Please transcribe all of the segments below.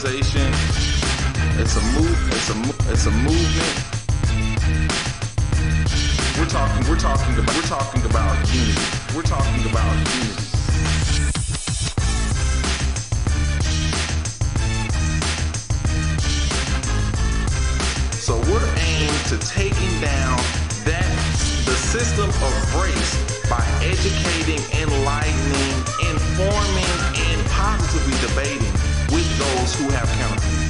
organization. It's a movement. We're talking about unity. We're talking about unity. So we're aimed to taking down the system of race by educating, enlightening, informing, and positively debating with those who have counterviews.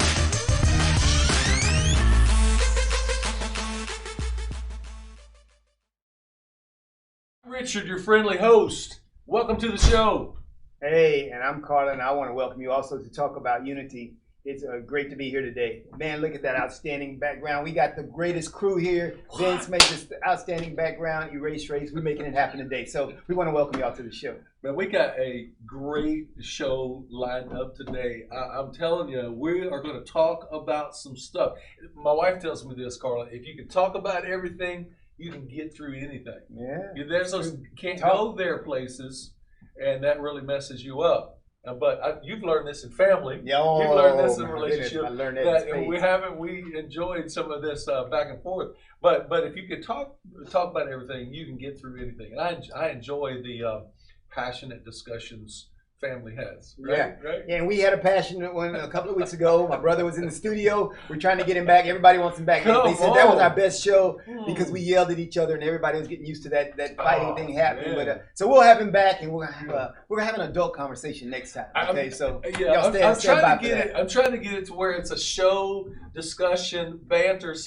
Richard, your friendly host. Welcome to the show. Hey, and I'm Carla, and I want to welcome you also to talk about unity. It's great to be here today. Man, look at that outstanding background. We got the greatest crew here. Vince made this outstanding background. E.R.A.S.E. We're making it happen today. So we want to welcome y'all to the show. Man, we got a great show lined up today. I'm telling you, we are going to talk about some stuff. My wife tells me this, Carla. If you can talk about everything, you can get through anything. Yeah. There's those can't go there places, and that really messes you up. But you've learned this in family. You've learned this in relationship. I learned that we enjoyed some of this back and forth. But if you could talk about everything, you can get through anything. And I enjoy the passionate discussions family has. Right? Yeah, and we had a passionate one a couple of weeks ago. My brother was in the studio. We're trying to get him back. Everybody wants him back. They said that was our best show because we yelled at each other and everybody was getting used to that fighting thing happening. But so we'll have him back and we're gonna have an adult conversation next time. Okay, so y'all stand by for that. I'm trying to get it to where it's a show discussion banter /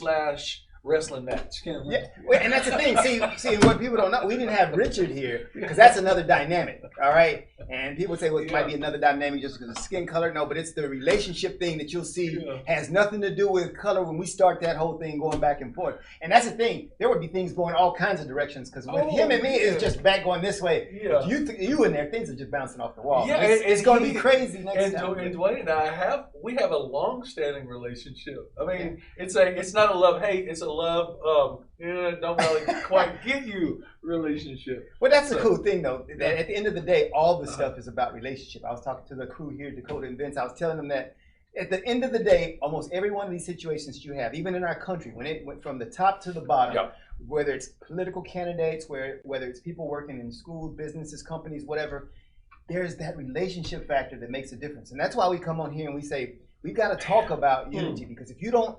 wrestling match. Yeah, and that's the thing. See, what people don't know, we didn't have Richard here because that's another dynamic. All right, and people say, well, it might be another dynamic just because of skin color. No, but it's the relationship thing that you'll see has nothing to do with color when we start that whole thing going back and forth. And that's the thing. There would be things going all kinds of directions because with him and me, it's just back going this way. Yeah. You in there, things are just bouncing off the wall. Yeah, it's going to be crazy next time. And Dwayne and I have a long-standing relationship. I mean, it's not a love-hate. It's a love, don't really quite get you relationship. Well, that's the cool thing, though, that at the end of the day, all this stuff is about relationship. I was talking to the crew here, Dakota and Vince. I was telling them that at the end of the day, almost every one of these situations you have, even in our country, when it went from the top to the bottom, whether it's political candidates, whether it's people working in schools, businesses, companies, whatever, there's that relationship factor that makes a difference. And that's why we come on here and we say, we've got to talk about unity, because if you don't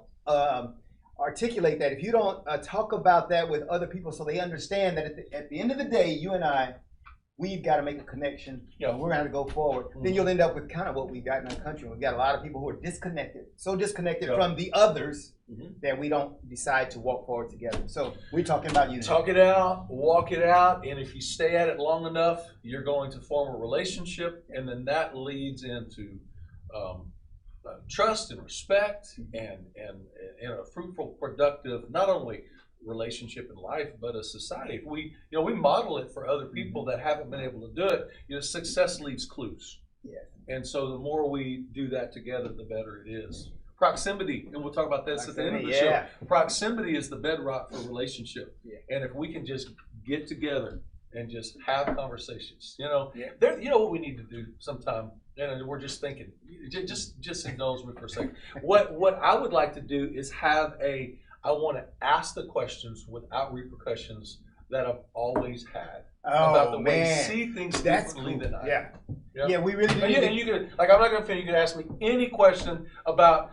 articulate that, if you don't talk about that with other people so they understand that at the end of the day, you and I, we've got to make a connection and we're going to go forward, then you'll end up with kind of what we got in our country. We've got a lot of people who are disconnected, so disconnected from the others that we don't decide to walk forward together. So we're talking about unity. Talk it out, walk it out, and if you stay at it long enough, you're going to form a relationship, and then that leads into trust and respect and a fruitful, productive, not only relationship in life, but a society. If we model it for other people that haven't been able to do it, success leaves clues. Yeah. And so the more we do that together, the better it is. Proximity, and we'll talk about this at the end of the show. Proximity is the bedrock for relationship. Yeah. And if we can just get together and just have conversations, you know what we need to do sometime. And we're just thinking, just indulge me for a second. What I would like to do is I want to ask the questions without repercussions that I've always had about the way I see things differently than I do. Yeah, we really do. And you can, I'm not going to finish. You can ask me any question about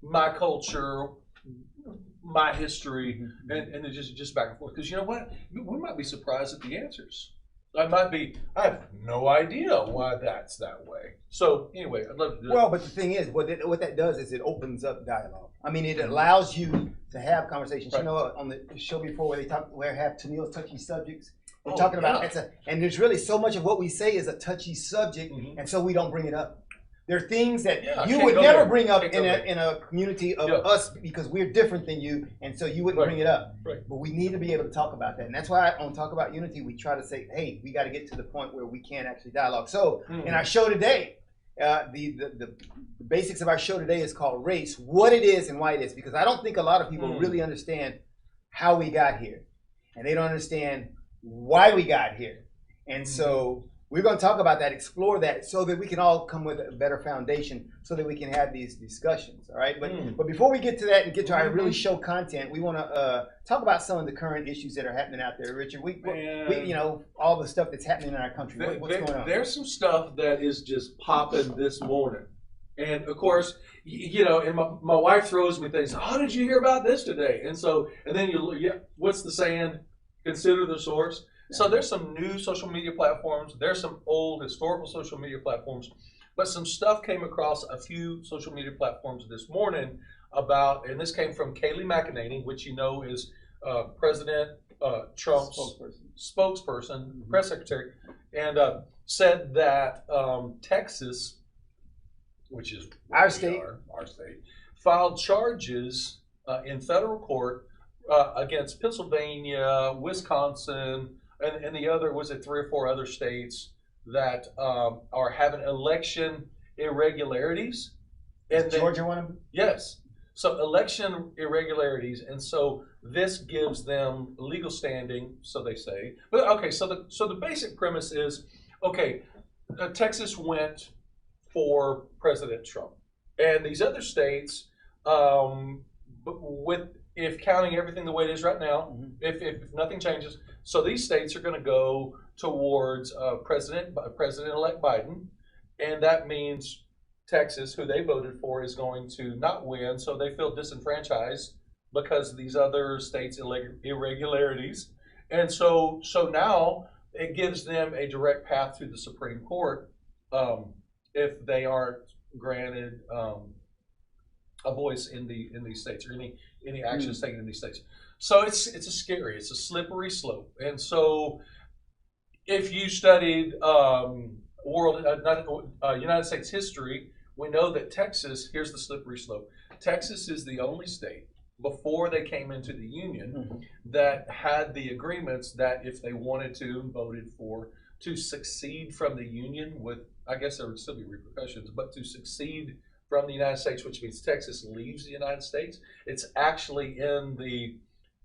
my culture, my history, and just back and forth. Because you know what? We might be surprised at the answers. I have no idea why that's that way. So anyway, I'd love to do it. Well, but the thing is, what that does is it opens up dialogue. I mean, it allows you to have conversations. Right. You know, on the show before where have Tennille's touchy subjects, we're talking about and there's really so much of what we say is a touchy subject, and so we don't bring it up. There are things that you would never bring up in a community of us because we're different than you, and so you wouldn't bring it up. Right. But we need to be able to talk about that, and that's why on Talk About Unity we try to say, hey, we got to get to the point where we can actually dialogue. So in our show today, the basics of our show today is called race, what it is and why it is, because I don't think a lot of people really understand how we got here, and they don't understand why we got here, and so we're going to talk about that, explore that, so that we can all come with a better foundation, so that we can have these discussions. All right, but before we get to that and get to our really show content, we want to talk about some of the current issues that are happening out there. Richard, we you know, all the stuff that's happening in our country. What's going on? There's some stuff that is just popping this morning, and of course, you know, and my wife throws me things. How did you hear about this today? And then what's the saying? Consider the source. So there's some new social media platforms. There's some old historical social media platforms, but some stuff came across a few social media platforms this morning about, and this came from Kayleigh McEnany, which you know is President Trump's spokesperson, press secretary, and said that Texas, which is our state, filed charges in federal court against Pennsylvania, Wisconsin, and the other, was it 3 or 4 other states that are having election irregularities? And Georgia one of them? Yes. So election irregularities, and so this gives them legal standing, so they say. But okay, so the basic premise is, okay, Texas went for President Trump, and these other states, if counting everything the way it is right now, if nothing changes, so these states are going to go towards President-elect Biden, and that means Texas, who they voted for, is going to not win, so they feel disenfranchised because of these other states' irregularities, and so now it gives them a direct path to the Supreme Court if they aren't granted a voice in these states, or any actions taken in these states. So it's a slippery slope. And so if you studied United States history, we know that Texas, here's the slippery slope. Texas is the only state before they came into the Union that had the agreements that if they wanted to, voted for, to succeed from the Union with, I guess there would still be repercussions, but to succeed from the United States, which means Texas leaves the United States. It's actually in the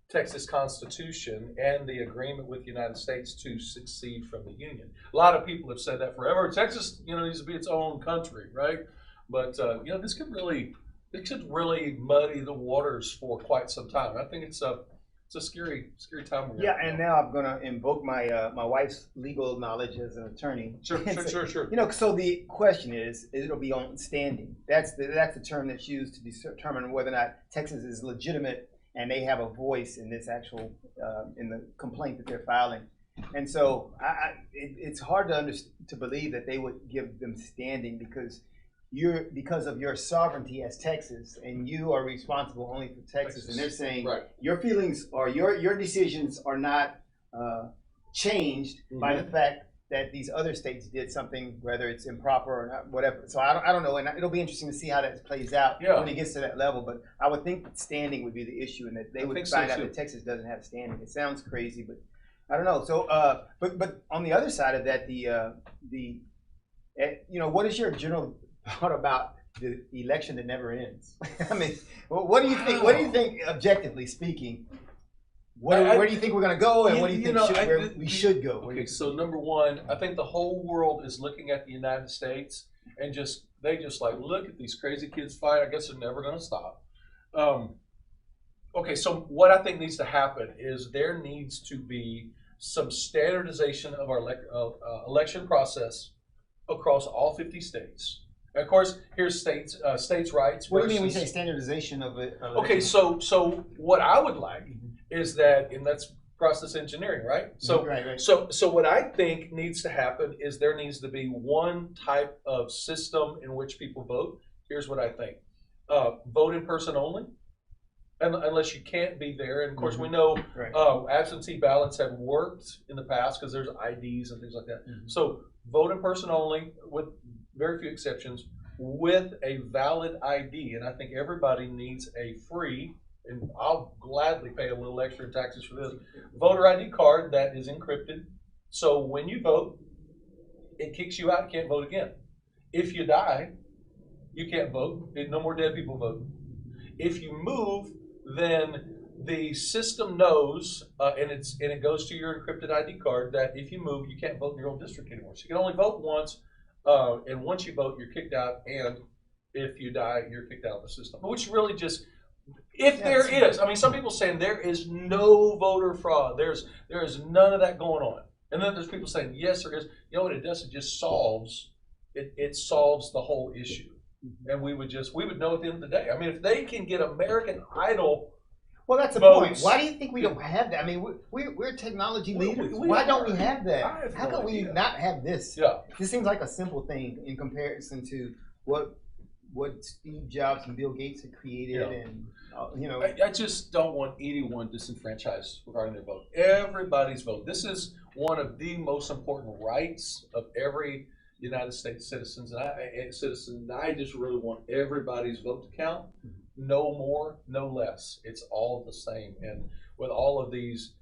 Texas Constitution and the agreement with the United States to succeed from the Union. A lot of people have said that forever. Texas, needs to be its own country, right? But this could really muddy the waters for quite some time. I think it's a scary time. And now I'm going to invoke my my wife's legal knowledge as an attorney. Sure. So the question is it'll be on standing. That's the term that's used to determine whether or not Texas is legitimate and they have a voice in this actual in the complaint that they're filing. And so it's hard to believe that they would give them standing because of your sovereignty as Texas, and you are responsible only for Texas. And they're saying your feelings or your decisions are not changed by the fact that these other states did something, whether it's improper or not, whatever. So I don't know, and it'll be interesting to see how that plays out when it gets to that level. But I would think that standing would be the issue, and that they would find out that Texas doesn't have standing. It sounds crazy, but I don't know. So, but on the other side of that, what is your general thought about the election that never ends? I mean, what do you think? What do you think, objectively speaking? Where do you think we're going to go, and what do you think we should go? Okay, so number one, I think the whole world is looking at the United States and they like, look at these crazy kids fight. I guess they're never going to stop. Okay, so what I think needs to happen is there needs to be some standardization of our election process across all 50 states. And of course, here's states' rights. What do you mean when you say standardization of it? Okay, so what I would like is that, and that's process engineering, right? So, right. So what I think needs to happen is there needs to be one type of system in which people vote. Here's what I think: vote in person only, unless you can't be there. And of course, we know absentee ballots have worked in the past because there's IDs and things like that. So vote in person only, with very few exceptions, with a valid ID. And I think everybody needs a free, and I'll gladly pay a little extra in taxes for this, voter ID card that is encrypted. So when you vote, it kicks you out, you can't vote again. If you die, you can't vote. No more dead people vote. If you move, then the system knows, and it goes to your encrypted ID card, that if you move, you can't vote in your own district anymore. So you can only vote once, and once you vote, you're kicked out, and if you die, you're kicked out of the system. Which really just, if there is, I mean, some people saying there is no voter fraud. There is none of that going on. And then there's people saying, yes, there is. You know what it does? It just solves, it solves the whole issue. And we would know at the end of the day. I mean, if they can get American Idol. Well, that's the point. Why do you think we don't have that? I mean, we're technology leaders. Why don't we have that? How can we not have this? Yeah. This seems like a simple thing in comparison to what Steve Jobs and Bill Gates had created, and you know. I just don't want anyone disenfranchised regarding their vote. Everybody's vote. This is one of the most important rights of every United States citizens, and I just really want everybody's vote to count. No more, no less. It's all the same. And with all of these,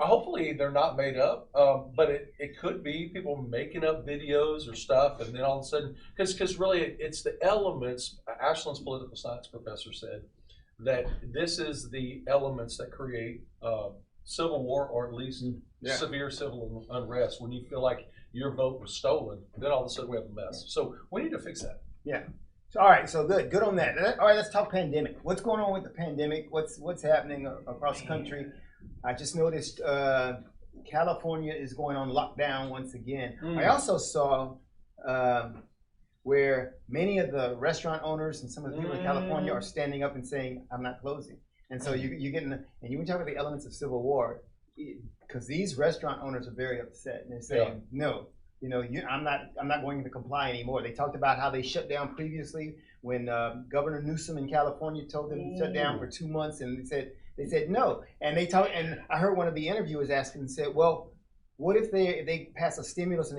hopefully they're not made up, but it could be people making up videos or stuff, and then all of a sudden, because really it's the elements. Ashland's political science professor said that this is the elements that create civil war, or at least severe civil unrest. When you feel like your vote was stolen, then all of a sudden we have a mess. So we need to fix that. Yeah. So, all right. So good on that. All right. Let's talk pandemic. What's going on with the pandemic? What's happening across the country? I just noticed California is going on lockdown once again. I also saw where many of the restaurant owners and some of the people in California are standing up and saying, "I'm not closing." And so you're getting, and you talk about the elements of civil war, because these restaurant owners are very upset, and they're saying, "No, you know, I'm not going to comply anymore." They talked about how they shut down previously when Governor Newsom in California told them to shut down for 2 months, and they said no. And and I heard one of the interviewers asking and said, "Well, what if they pass a stimulus?"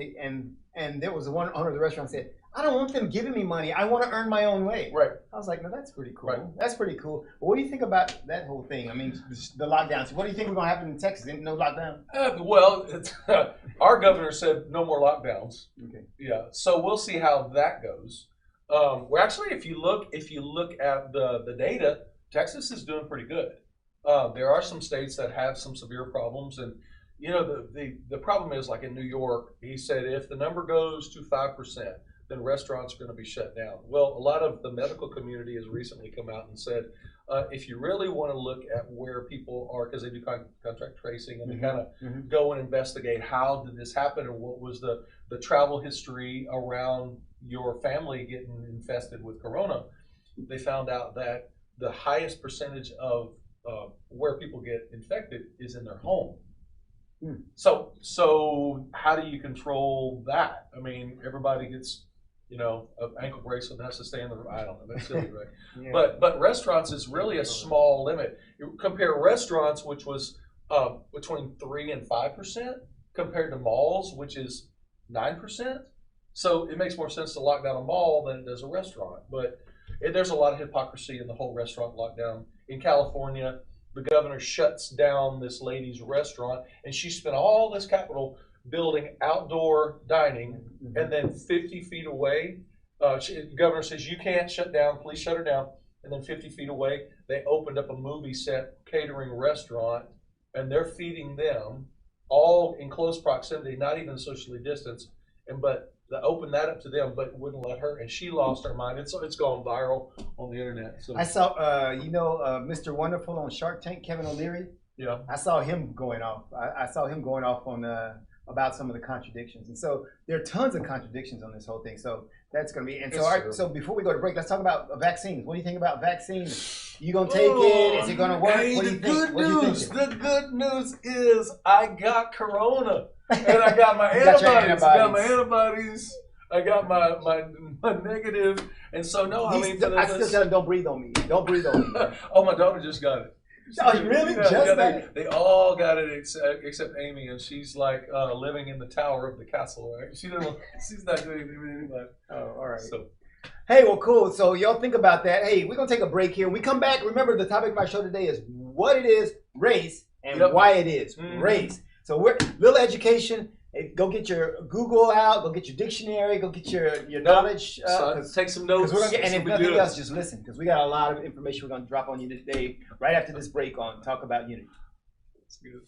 And there was one owner of the restaurant said, "I don't want them giving me money. I want to earn my own way." Right. I was like, "No, that's pretty cool. Right. That's pretty cool." But what do you think about that whole thing? I mean, the lockdowns. What do you think is going to happen in Texas? No lockdown? Well, our governor said no more lockdowns. Okay. Yeah. So we'll see how that goes. Well, actually, if you look at the data, Texas is doing pretty good. There are some states that have some severe problems, and you know the problem is, like in New York, he said if the number goes to 5%, then restaurants are going to be shut down. Well, a lot of the medical community has recently come out and said, if you really want to look at where people are, because they do contract tracing, and they kind of go and investigate how did this happen, and what was the travel history around your family getting infested with corona, they found out that the highest percentage of where people get infected is in their home. So how do you control that? I mean, everybody gets, you know, an ankle bracelet and has to stay in the, I don't know, that's silly, right? Yeah. But restaurants is really a small limit. You compare restaurants, which was between 3 and 5%, compared to malls, which is 9%. So it makes more sense to lock down a mall than it does a restaurant. But there's a lot of hypocrisy in the whole restaurant lockdown. In California, the governor shuts down this lady's restaurant, and she spent all this capital building outdoor dining, and then 50 feet away, the governor says, "You can't shut down, please shut her down." And then 50 feet away, they opened up a movie set catering restaurant, and they're feeding them all in close proximity, not even socially distanced. But they opened that up to them, but wouldn't let her, and she lost her mind. It's gone viral on the internet. So I saw, Mr. Wonderful on Shark Tank, Kevin O'Leary. yeah, I saw him going off. I saw him going off on about some of the contradictions, and so there are tons of contradictions on this whole thing. So that's going to be. And so, all right, so before we go to break, let's talk about vaccines. What do you think about vaccines? You gonna take it? Is it going to work? Hey, what do you think? The good news is I got corona, and I got my antibodies. I got my antibodies. I got my negative, and so no, I mean, I still tell him, don't breathe on me. Don't breathe on me. Oh, my daughter just got it. Oh, really? They all got it except Amy, and she's like living in the tower of the castle, right? She's not doing anything with anybody. Oh, all right. So, hey, well, cool. So y'all think about that. Hey, we're gonna take a break here. When we come back, remember the topic of our show today is what it is, race, and why it is race. So we're little education. go get your Google out, go get your dictionary, go get your knowledge. Take some notes. And if nothing else, just listen, because we got a lot of information we're going to drop on you today, right after this break on Talk About Unity. That's good.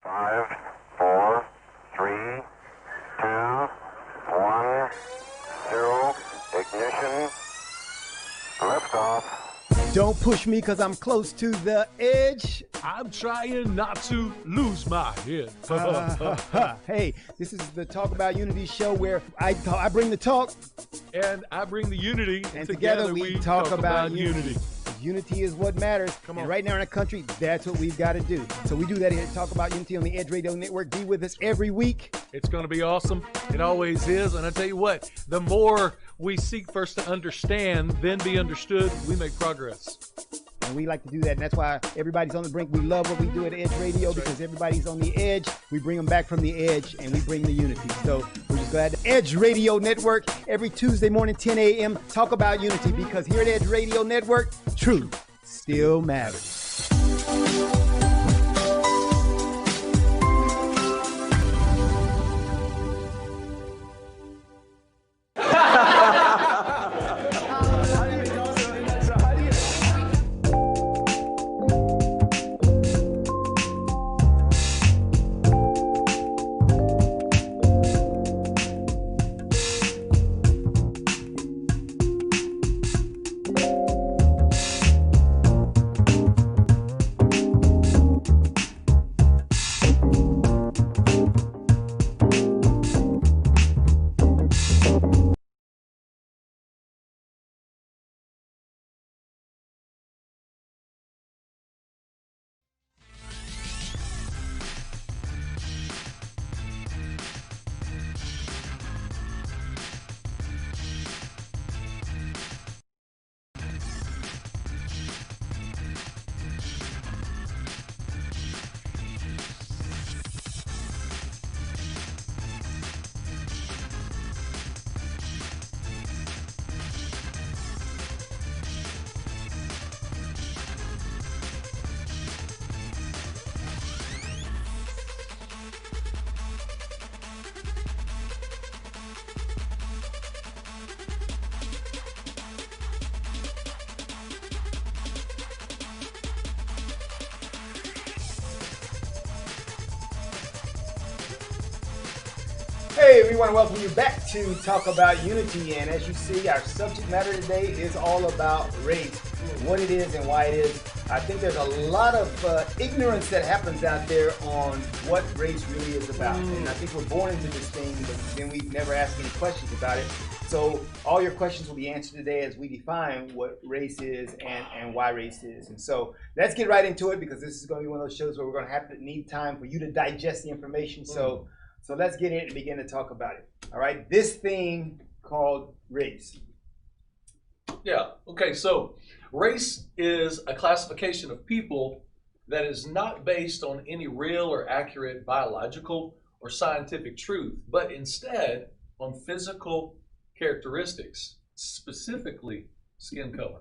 Five, four, three, two, one, zero, ignition, liftoff. Don't push me because I'm close to the edge. I'm trying not to lose my head. Hey, this is the Talk About Unity show where I bring the talk. And I bring the unity. And together we talk about unity. Unity is what matters. Come on. And right now in our country, that's what we've got to do. So we do that here at Talk About Unity on the Edge Radio Network. Be with us every week. It's going to be awesome. It always is. And I tell you what, the more we seek first to understand, then be understood, we make progress. And we like to do that. And that's why everybody's on the brink. We love what we do at Edge Radio because everybody's on the edge. We bring them back from the edge and we bring the unity. So we're just glad the Edge Radio Network every Tuesday morning, 10 a.m. Talk About Unity because here at Edge Radio Network, truth still matters. Hey, we want to welcome you back to Talk About Unity, and as you see, our subject matter today is all about race, what it is and why it is. I think there's a lot of ignorance that happens out there on what race really is about, and I think we're born into this thing, but then we never ask any questions about it. So all your questions will be answered today as we define what race is and why race is. And so let's get right into it because this is going to be one of those shows where we're going to have to need time for you to digest the information. So let's get in and begin to talk about it. All right, this thing called race. Yeah, okay, so race is a classification of people that is not based on any real or accurate biological or scientific truth, but instead on physical characteristics, specifically skin color.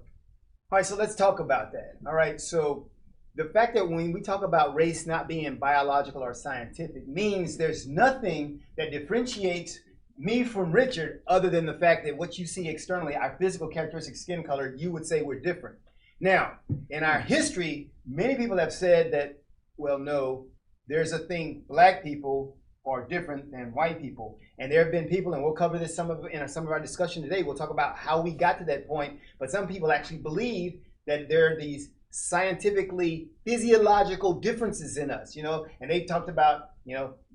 All right, so let's talk about that. All right, so the fact that when we talk about race not being biological or scientific means there's nothing that differentiates me from Richard other than the fact that what you see externally, our physical characteristic skin color, you would say we're different. Now, in our history, many people have said that, well, no, there's a thing, black people are different than white people. And there have been people, and we'll cover this in some of our discussion today, we'll talk about how we got to that point, but some people actually believe that there are these scientifically physiological differences in us, and they talked about,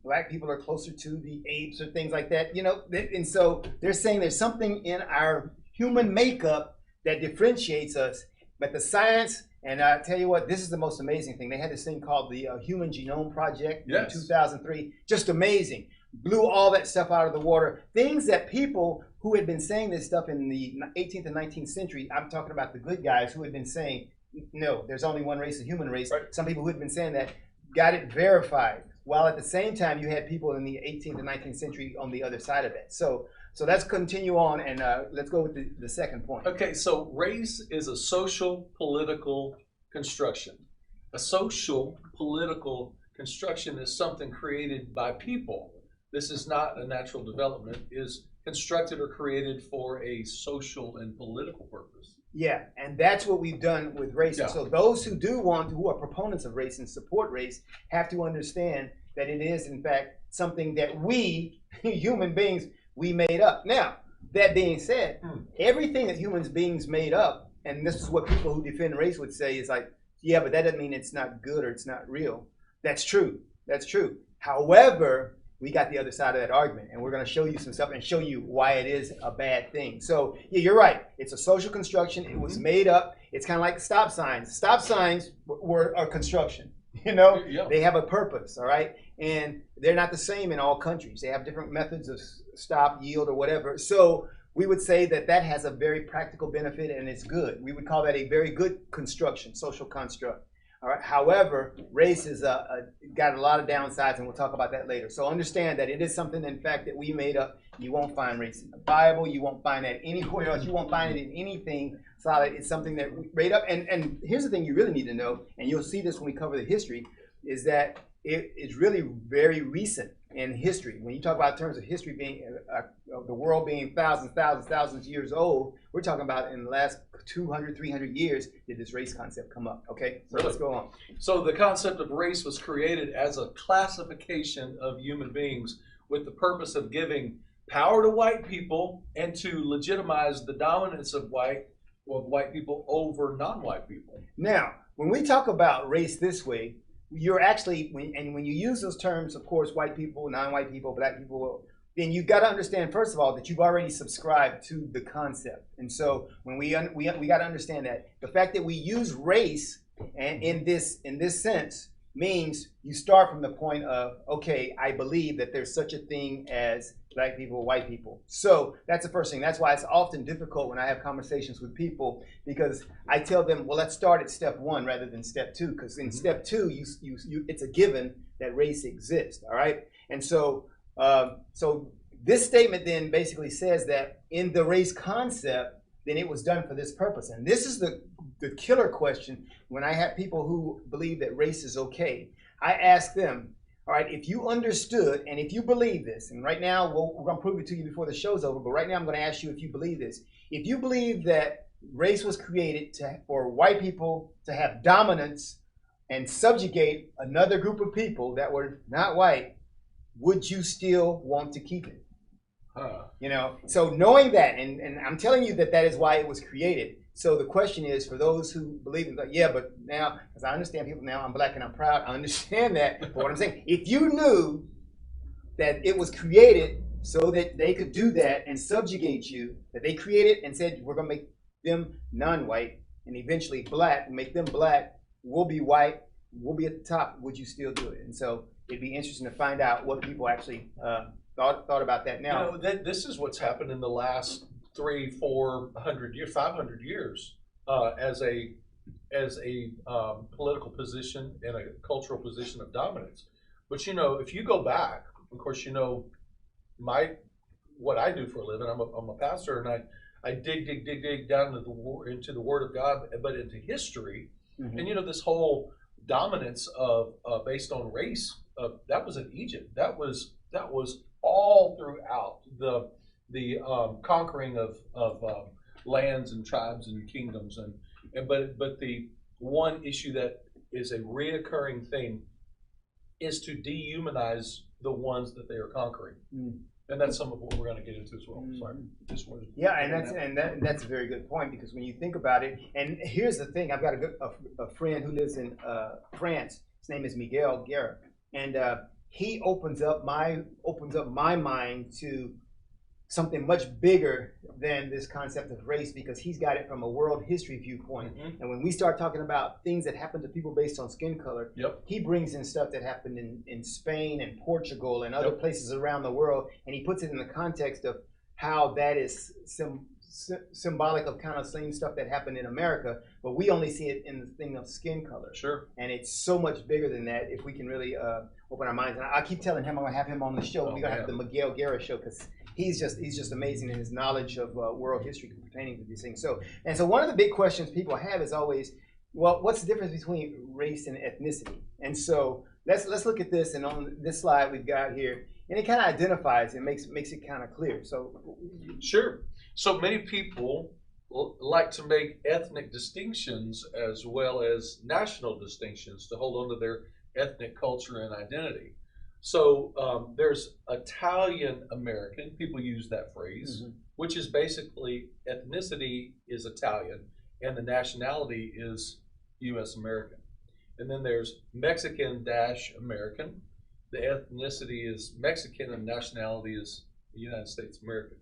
black people are closer to the apes or things like that, and so they're saying there's something in our human makeup that differentiates us, but the science, and I tell you what, this is the most amazing thing. They had this thing called the Human Genome Project in 2003, just amazing, blew all that stuff out of the water, things that people who had been saying this stuff in the 18th and 19th century, I'm talking about the good guys who had been saying, no, there's only one race, the human race. Right. Some people who had been saying that got it verified, while at the same time you had people in the 18th and 19th century on the other side of that. So So let's continue on, and let's go with the second point. Okay, so race is a social political construction. A social political construction is something created by people. This is not a natural development, is constructed or created for a social and political purpose. Yeah, and that's what we've done with race. Yeah. So those who are proponents of race and support race have to understand that it is, in fact, something that we, human beings, we made up. Now, that being said, everything that human beings made up, and this is what people who defend race would say, is like, yeah, but that doesn't mean it's not good or it's not real. That's true. That's true. However, we got the other side of that argument, and we're going to show you some stuff and show you why it is a bad thing. So, yeah, you're right. It's a social construction. It was made up. It's kind of like stop signs. Stop signs are construction. You know, Yeah. They have a purpose, all right? And they're not the same in all countries. They have different methods of stop, yield, or whatever. So we would say that that has a very practical benefit, and it's good. We would call that a very good construction, social construct. All right. However, race is got a lot of downsides, and we'll talk about that later. So understand that it is something, in fact, that we made up. You won't find race in the Bible. You won't find that anywhere else. You won't find it in anything solid. It's something that we made up. And here's the thing you really need to know, and you'll see this when we cover the history, is that it is really very recent in history. When you talk about in terms of history being, the world being thousands of years old, we're talking about in the last 200, 300 years did this race concept come up. Okay, so let's go on. So the concept of race was created as a classification of human beings with the purpose of giving power to white people and to legitimize the dominance of white people over non-white people. Now, when we talk about race this way, you're actually, when you use those terms, of course, white people, non-white people, black people, then you've got to understand, first of all, that you've already subscribed to the concept. And so when we got to understand that the fact that we use race and in this sense means you start from the point of, okay, I believe that there's such a thing as black people, white people. So that's the first thing. That's why it's often difficult when I have conversations with people, because I tell them, well, let's start at step one rather than step two, because in step two, it's a given that race exists. All right. And so this statement then basically says that in the race concept, then it was done for this purpose. And this is the killer question when I have people who believe that race is okay. I ask them, all right, if you understood and if you believe this, and right now we're going to prove it to you before the show's over, but right now I'm going to ask you if you believe this. If you believe that race was created for white people to have dominance and subjugate another group of people that were not white, would you still want to keep it? You know, so knowing that, and I'm telling you that is why it was created. So the question is, for those who believe in, like, yeah, but now, because I understand people now, I'm black and I'm proud, I understand that. But what I'm saying, if you knew that it was created so that they could do that and subjugate you, that they created and said, we're going to make them non-white and eventually black, make them black, we'll be white, we'll be at the top, would you still do it? And so it'd be interesting to find out what people actually thought about that now. You know, this is what's happened in the last 300, 400 years, 500 years as a political position and a cultural position of dominance. But you know, if you go back, of course, you know, what I do for a living. I'm a pastor, and I dig down into the Word of God, but into history. Mm-hmm. And you know, this whole dominance of based on race, that was in Egypt. That was all throughout the conquering of lands and tribes and kingdoms, but the one issue that is a reoccurring thing is to dehumanize the ones that they are conquering, and that's some of what we're going to get into as well. Sorry, yeah, and that's a very good point, because when you think about it, and here's the thing: I've got a friend who lives in France. His name is Miguel Guerra, and he opens up my mind to something much bigger than this concept of race, because he's got it from a world history viewpoint. Mm-hmm. And when we start talking about things that happen to people based on skin color, he brings in stuff that happened in Spain and Portugal and other places around the world, and he puts it in the context of how that is symbolic of kind of same stuff that happened in America, but we only see it in the thing of skin color. Sure. And it's so much bigger than that if we can really open our minds. And I keep telling him I'm going to have him on the show. We're going to have the Miguel Guerra show, because he's just amazing in his knowledge of world history pertaining to these things. So one of the big questions people have is always, well, what's the difference between race and ethnicity? And so let's look at this, and on this slide we've got here, and it kind of identifies and makes it kind of clear. So sure. So many people like to make ethnic distinctions as well as national distinctions to hold on to their ethnic culture and identity. So there's Italian American, people use that phrase, which is basically ethnicity is Italian and the nationality is U.S. American. And then there's Mexican-American, the ethnicity is Mexican and nationality is United States American.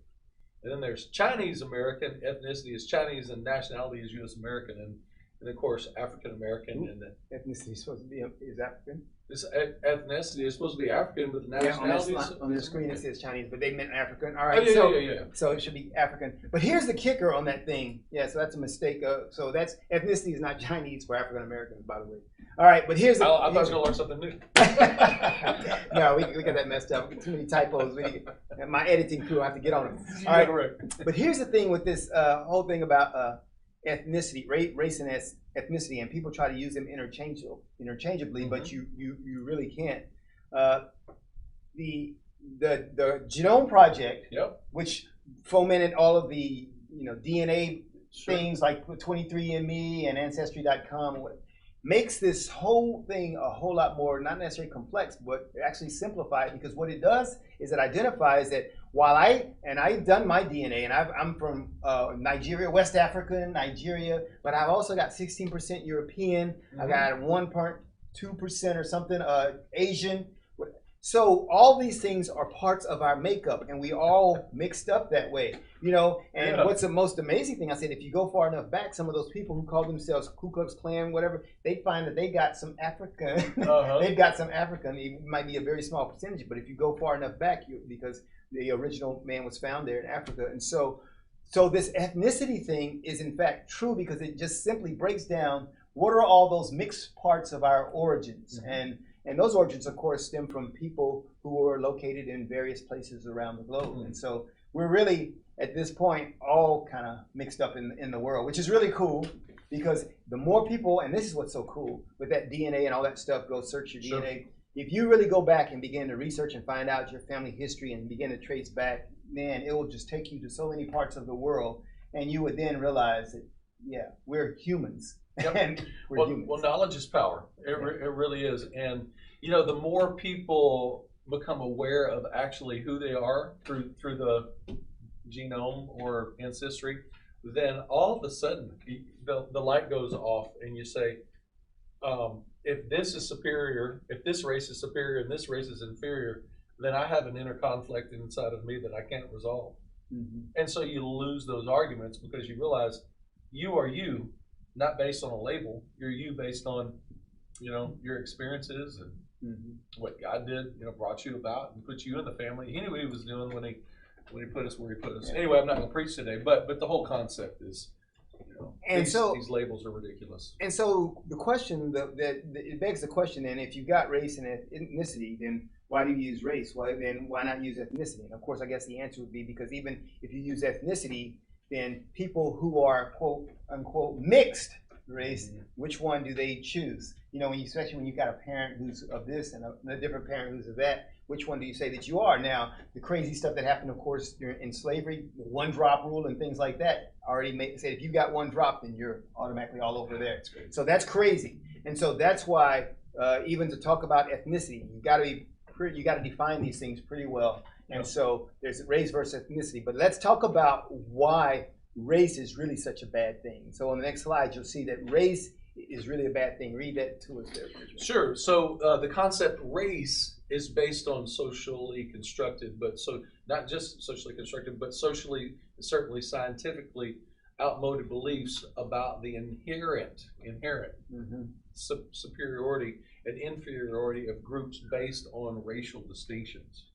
And then there's Chinese American, ethnicity is Chinese and nationality is U.S. American. And of course, African American. And ethnicity is supposed to be is African. This ethnicity is supposed to be African, but the nationality on the screen it says Chinese, but they meant African. All right, so it should be African. But here's the kicker on that thing. Yeah, so that's a mistake. So that's ethnicity is not Chinese for African Americans, by the way. All right, but here's. I thought I was going to learn something new. No, we got that messed up. Too many typos. My editing crew, I have to get on it. All right, but here's the thing with this whole thing about ethnicity, race and ethnicity, and people try to use them interchangeably, but you really can't. The Genome Project, which fomented all of the DNA things like 23andMe and Ancestry.com, makes this whole thing a whole lot more, not necessarily complex, but actually simplified, because what it does is it identifies that while I've done my DNA, and I'm from Nigeria, West African, Nigeria, but I've also got 16% European, I got 1.2% or something Asian. So all these things are parts of our makeup, and we all mixed up that way, And what's the most amazing thing, I said, if you go far enough back, some of those people who call themselves Ku Klux Klan, whatever, they find that they got some African. They've got some African. It might be a very small percentage, but if you go far enough back, because the original man was found there in Africa, and so this ethnicity thing is in fact true, because it just simply breaks down what are all those mixed parts of our origins, and those origins, of course, stem from people who are located in various places around the globe. And so we're really, at this point, all kind of mixed up in the world, which is really cool, because the more people, and this is what's so cool, with that DNA and all that stuff, go search your DNA. If you really go back and begin to research and find out your family history and begin to trace back, man, it will just take you to so many parts of the world, and you would then realize that, yeah, we're humans. And we're humans. Well, knowledge is power. It really is. And, the more people become aware of actually who they are through the genome or ancestry, then all of a sudden the light goes off, and you say, if this is superior, if this race is superior and this race is inferior, then I have an inner conflict inside of me that I can't resolve. And so you lose those arguments, because you realize you are you, not based on a label. You're you based on, your experiences and what God did, brought you about and put you in the family. He knew what he was doing when he put us where he put us. Anyway, I'm not going to preach today, but the whole concept is, these labels are ridiculous. And so the question it begs the question, then, if you've got race and ethnicity, then why do you use race? Then why not use ethnicity? And of course, I guess the answer would be because even if you use ethnicity, then people who are quote unquote mixed race, which one do they choose? Especially when you've got a parent who's of this and a different parent who's of that, which one do you say that you are? Now, the crazy stuff that happened, of course, in slavery, the one drop rule and things like that, already said if you got one drop, then you're automatically all over there. So that's crazy. And so that's why even to talk about ethnicity, you got to define these things pretty well. And so there's race versus ethnicity. But let's talk about why race is really such a bad thing. So on the next slide, you'll see that race is really a bad thing. Read that to us there, Bridget. Sure. So the concept race is based on socially constructed, but so not just socially constructed, but socially, certainly scientifically outmoded beliefs about the inherent superiority and inferiority of groups based on racial distinctions.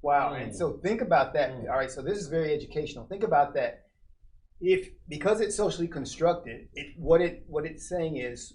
Wow. And so think about that. All right. So this is very educational. Think about that. Because it's socially constructed, what it's saying is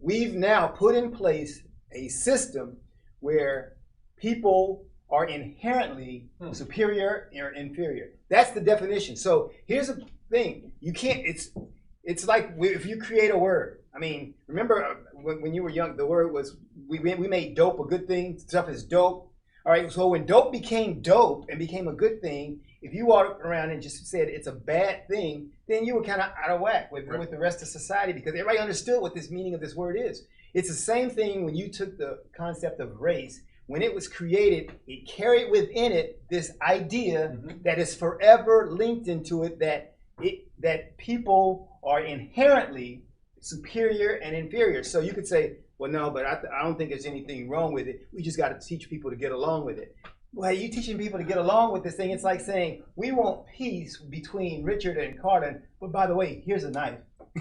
we've now put in place a system where people are inherently superior or inferior. That's the definition. So here's the thing: you can't. It's like if you create a word. I mean, remember when you were young, the word was we made dope a good thing. Stuff is dope. All right. So when dope became dope and became a good thing, if you walked around and just said it's a bad thing, then you were kind of out of whack with the rest of society, because everybody understood what this meaning of this word is. It's the same thing when you took the concept of race. When it was created, it carried within it this idea that is forever linked into it, that people are inherently superior and inferior. So you could say, well, no, but I don't think there's anything wrong with it. We just got to teach people to get along with it. Well, you teaching people to get along with this thing, it's like saying, we want peace between Richard and Carlin, but by the way, here's a knife.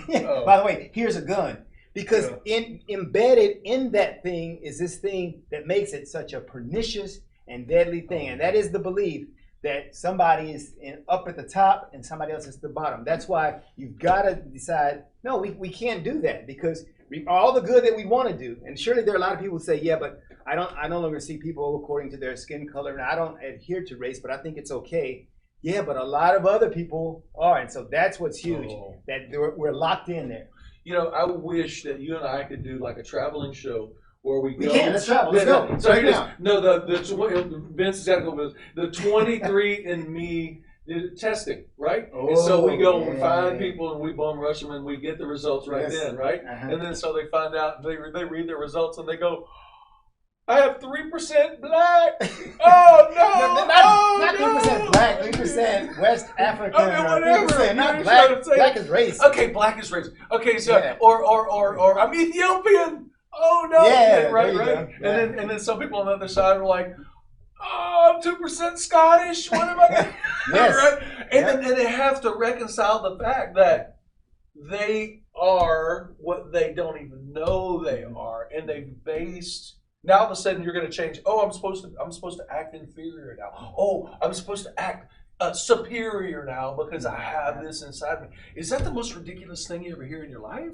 By the way, here's a gun. Because embedded in that thing is this thing that makes it such a pernicious and deadly thing. And that is the belief that somebody is up at the top and somebody else is at the bottom. That's why you've got to decide, no, we can't do that, because all the good that we want to do, and surely there are a lot of people who say, yeah, but I no longer see people according to their skin color, and I don't adhere to race, but I think it's okay. Yeah, but a lot of other people are, and so that's what's huge, that we're locked in there. You know, I wish that you and I could do like a traveling show where we go. Let's travel. Let's go. So here it is. No, Vince has got to go with the 23andMe testing, right? And so we go and we find people and we bum rush them and we get the results then, right? And then so they find out, they read their results and they go, I have 3% black. Oh no! Not 3% black, 3% West African. Okay, whatever. 3%, not black. Black is race. Okay, black is race. Okay, so or I'm Ethiopian. Oh no! Yeah, right. And then some people on the other side are like, oh, I'm 2% Scottish. What am I gonna do? Right? And then they have to reconcile the fact that they are what they don't even know they are, and they've based. Now all of a sudden you're going to change. Oh, I'm supposed to act inferior now. Oh, I'm supposed to act superior now because I have this inside me. Is that the most ridiculous thing you ever hear in your life?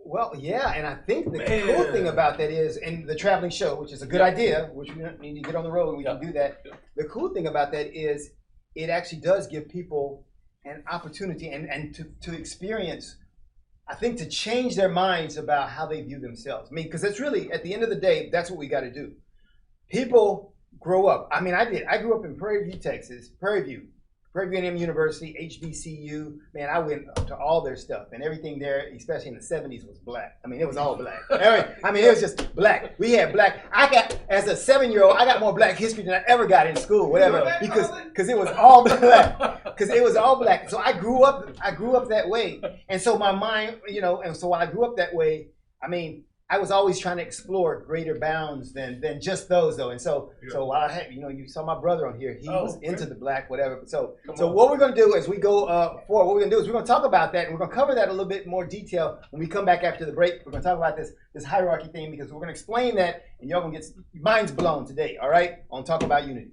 Well, yeah, and I think the cool thing about that is, and the traveling show, which is a good idea, which we need to get on the road and we can do that. The cool thing about that is it actually does give people an opportunity and to experience, I think, to change their minds about how they view themselves. I mean, because it's really, at the end of the day, that's what we got to do. People grow up. I mean, I did. I grew up in Prairie View, Texas. Prairie View A&M University, HBCU. Man, I went to all their stuff, and everything there, especially in the 70s, was black. I mean, it was all black. I mean, it was just black. We had black. As a 7-year-old, I got more black history than I ever got in school, whatever, because it was all black. Because it was all black. So I grew up that way. And so my mind, and so when I grew up that way, I mean, I was always trying to explore greater bounds than just those, though. And so while I had, you saw my brother on here. He was into the black, whatever. So what we're going to do as we go forward, what we're going to do is we're going to talk about that, and we're going to cover that a little bit more detail when we come back after the break. We're going to talk about this hierarchy thing, because we're going to explain that, and y'all going to get your minds blown today, all right, on Talk About Unity.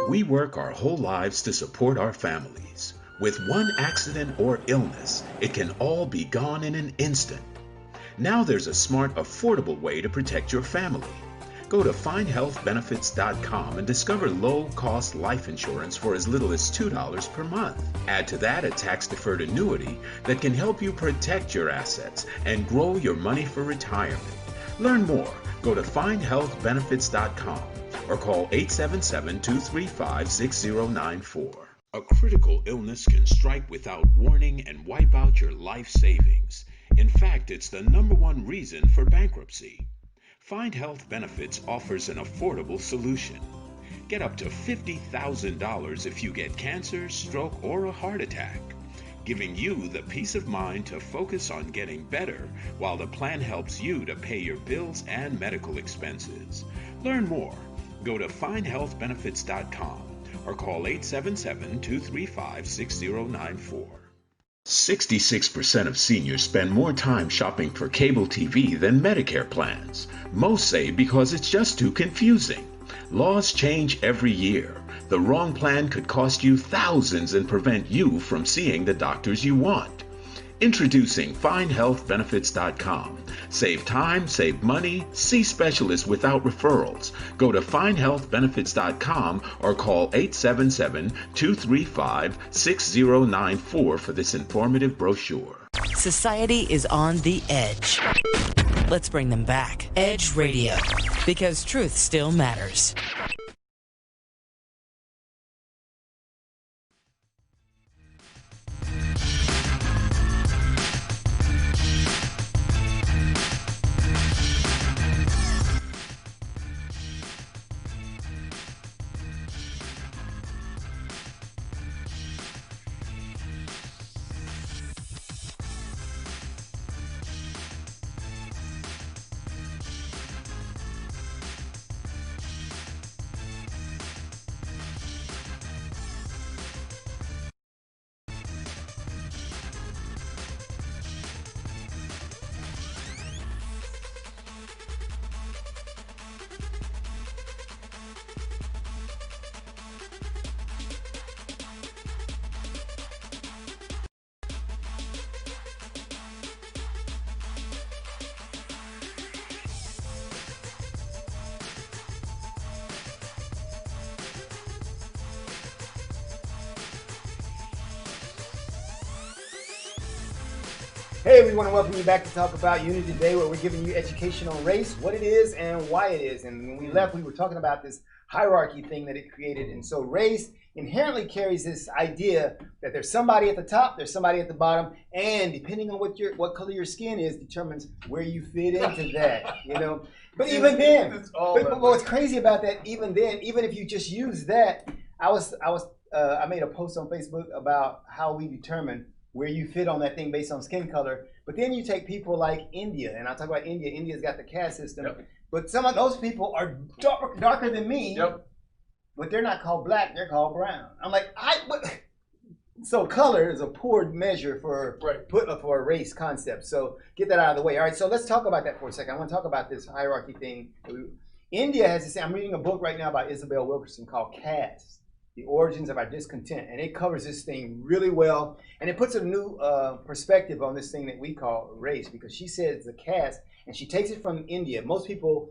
We work our whole lives to support our families. With one accident or illness, it can all be gone in an instant. Now there's a smart, affordable way to protect your family. Go to findhealthbenefits.com and discover low-cost life insurance for as little as $2 per month. Add to that a tax-deferred annuity that can help you protect your assets and grow your money for retirement. Learn more. Go to findhealthbenefits.com or call 877-235-6094. A critical illness can strike without warning and wipe out your life savings. In fact, it's the #1 reason for bankruptcy. Find Health Benefits offers an affordable solution. Get up to $50,000 if you get cancer, stroke, or a heart attack. giving you the peace of mind to focus on getting better while the plan helps you to pay your bills and medical expenses. Learn more. Go to findhealthbenefits.com or call 877-235-6094. 66% of seniors spend more time shopping for cable TV than Medicare plans. Most say because it's just too confusing. Laws change every year. The wrong plan could cost you thousands and prevent you from seeing the doctors you want. Introducing FindHealthBenefits.com. Save time, save money, see specialists without referrals. Go to FindHealthBenefits.com or call 877-235-6094 for this informative brochure. Society is on the edge. Let's bring them back. Edge Radio, because truth still matters. Hey, we want to welcome you back to talk about Unity Today, where we're giving you education on race, what it is, and why it is. And when we left, we were talking about this hierarchy thing that it created. And so race inherently carries this idea that there's somebody at the top, there's somebody at the bottom, and depending on what color your skin is, determines where you fit into that. You know. But even then, but what's crazy about that? Even then, even if you just use that, I made a post on Facebook about how we determine where you fit on that thing based on skin color. But then you take people like India, and I'll talk about India. India's got the caste system. Yep. But some of those people are darker than me, yep. But they're not called black, they're called brown. I'm like, so color is a poor measure for a race concept. So get that out of the way. All right, so let's talk about that for a second. I want to talk about this hierarchy thing. India has this, I'm reading a book right now by Isabel Wilkerson called Caste: The Origins of Our Discontent, and it covers this thing really well, and it puts a new perspective on this thing that we call race, because she says the caste, and she takes it from India. Most people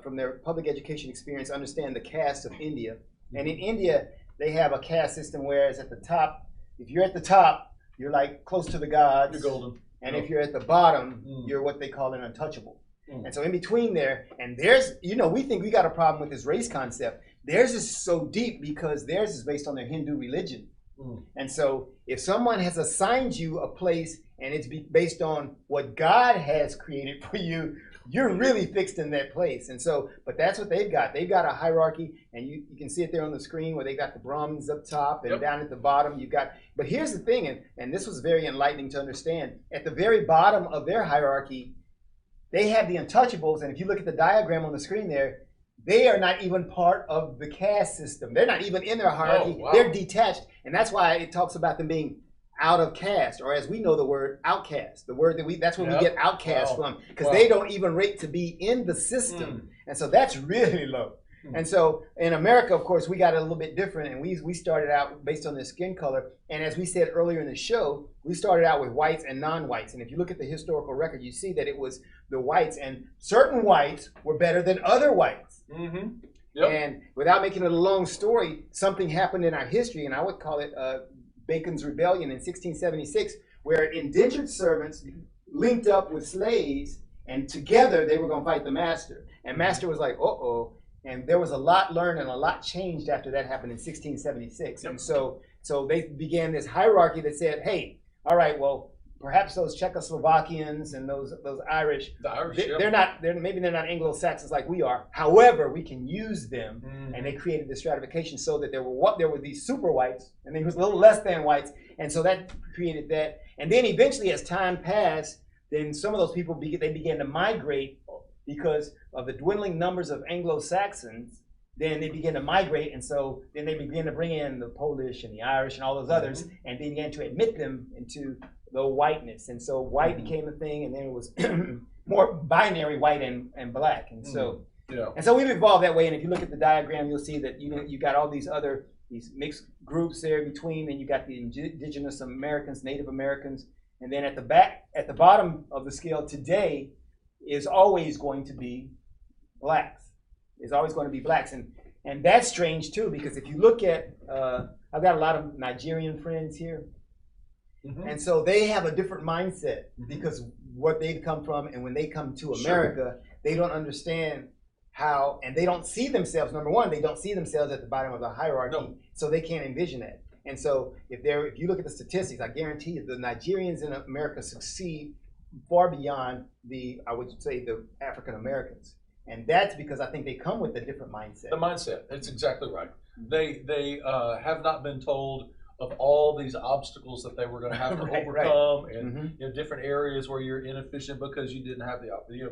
from their public education experience understand the caste of India, and in India they have a caste system, whereas at the top, if you're at the top, you're like close to the gods. You're golden. And if you're at the bottom, you're what they call an untouchable. And so in between there, and there's, we think we got a problem with this race concept. Theirs is so deep because theirs is based on their Hindu religion. And so if someone has assigned you a place and it's based on what God has created for you, you're really fixed in that place. And so, but that's what they've got. They've got a hierarchy, and you can see it there on the screen where they got the Brahmins up top, and down at the bottom you've got, but here's the thing, and this was very enlightening to understand. At the very bottom of their hierarchy, they have the untouchables, and if you look at the diagram on the screen there, they are not even part of the caste system. They're not even in their hierarchy. Oh, wow. They're detached, and that's why it talks about them being out of caste, or as we know the word, outcast. The word that's where we get outcast from, because they don't even rate to be in the system. And so that's really low. And so in America, of course, we got it a little bit different, and we started out based on their skin color. And as we said earlier in the show, we started out with whites and non-whites. And if you look at the historical record, you see that it was the whites, and certain whites were better than other whites. And without making it a long story, something happened in our history, and I would call it Bacon's Rebellion in 1676, where indentured servants linked up with slaves, and together they were going to fight the master. And master was like, uh-oh. And there was a lot learned and a lot changed after that happened in 1676. And so they began this hierarchy that said, hey, all right, well, perhaps those Czechoslovakians and those Irish, The Irish, they're not, maybe they're not Anglo-Saxons like we are. However, we can use them, and they created the stratification so that there were these super whites, and there was a little less than whites, and so that created that. And then eventually, as time passed, then some of those people they began to migrate because of the dwindling numbers of Anglo-Saxons. Then they began to migrate, and so then they began to bring in the Polish and the Irish and all those others, and they began to admit them into the whiteness. And so white became a thing, and then it was more binary white and black. And so and so we've evolved that way. And if you look at the diagram, you'll see that you got all these mixed groups there between, and you got the indigenous Americans, Native Americans, and then at the bottom of the scale today is always going to be blacks. Is always going to be blacks, and that's strange too, because if you look at, I've got a lot of Nigerian friends here, and so they have a different mindset because what they've come from, and when they come to America, they don't understand how, and they don't see themselves. Number one, they don't see themselves at the bottom of the hierarchy, so they can't envision that. And so if you look at the statistics, I guarantee you the Nigerians in America succeed far beyond I would say the African Americans. And that's because I think they come with a different mindset. The mindset, that's exactly right. They have not been told of all these obstacles that they were going to have to overcome, and different areas where you're inefficient because you didn't have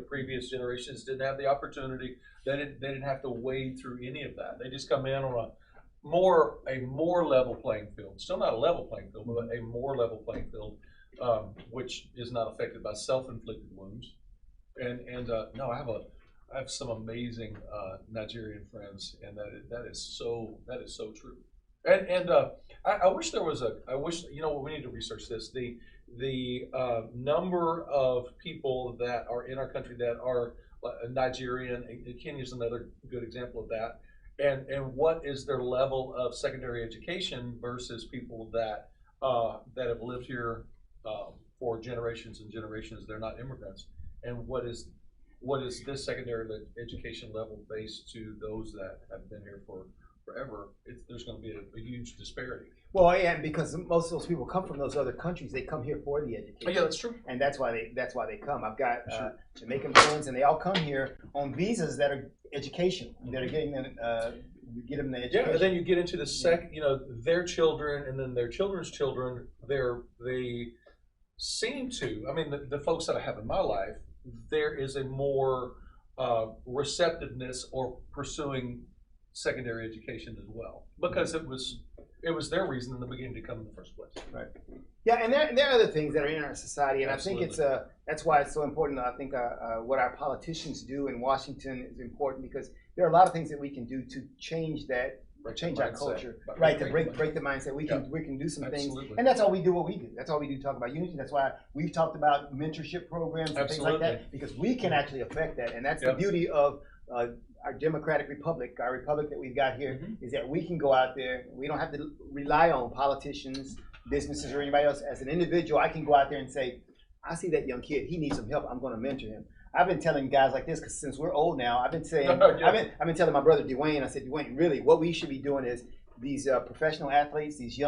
previous generations didn't have the opportunity. They didn't have to wade through any of that. They just come in on a more level playing field. Still not a level playing field, but a more level playing field, which is not affected by self-inflicted wounds. And no, I have some amazing Nigerian friends, and that is so true. And I wish there was we need to research this. The number of people that are in our country that are Nigerian, and Kenya's another good example of that. And what is their level of secondary education versus people that have lived here for generations and generations? They're not immigrants, and what is this secondary education level based to those that have been here for forever? There's going to be a huge disparity. Well, yeah, because most of those people come from those other countries. They come here for the education. Oh, yeah, that's true. And that's why they come. I've got Jamaican friends, and they all come here on visas that are educational. That are getting them get them the education. Yeah, and then you get into the their children, and then their children's children. They seem to. I mean, the folks that I have in my life, there is a more receptiveness or pursuing secondary education as well, because it was their reason in the beginning to come in the first place. Right. Yeah, and there are other things that are in our society, and Absolutely. I think that's why it's so important. I think what our politicians do in Washington is important, because there are a lot of things that we can do to change that. Change our culture, right? To break the mindset. We can do some things, and that's all we do. What we do. That's all we do. Talk about unity. That's why we've talked about mentorship programs and things like that, because we can actually affect that, and that's the beauty of our democratic republic. Our republic that we've got here is that we can go out there. We don't have to rely on politicians, businesses, or anybody else. As an individual, I can go out there and say, "I see that young kid. He needs some help. I'm going to mentor him." I've been telling guys like this, because since we're old now, I've been saying, I've been telling my brother Dwayne. I said, Dwayne, really, what we should be doing is these professional athletes, these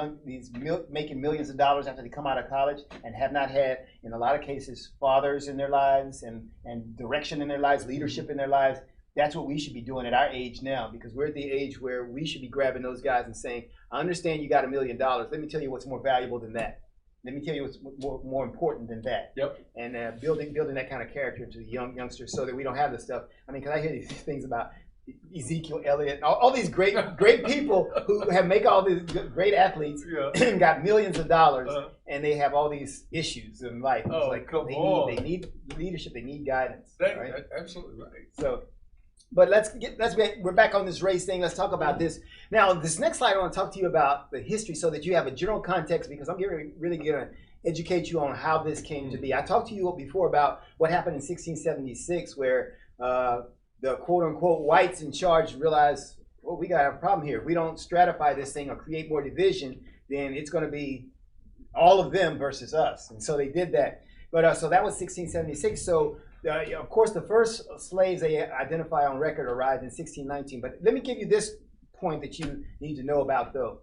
making millions of dollars after they come out of college and have not had, in a lot of cases, fathers in their lives and direction in their lives, leadership in their lives. That's what we should be doing at our age now, because we're at the age where we should be grabbing those guys and saying, I understand you got $1 million. Let me tell you what's more valuable than that. Let me tell you what's more important than that. Yep. And building that kind of character into the youngsters, so that we don't have this stuff. I mean, because I hear these things about Ezekiel Elliott, all these great people who make all these great athletes, got millions of dollars, and they have all these issues in life. It's like they need leadership, they need guidance. Right? Absolutely right. So. But we're back on this race thing. Let's talk about this. Now, this next slide, I want to talk to you about the history so that you have a general context, because I'm really going to educate you on how this came to be. I talked to you before about what happened in 1676, where the quote-unquote whites in charge realized, well, we got to have a problem here. If we don't stratify this thing or create more division, then it's going to be all of them versus us. And so they did that. But so that was 1676. So of course, the first slaves they identify on record arrived in 1619. But let me give you this point that you need to know about, though.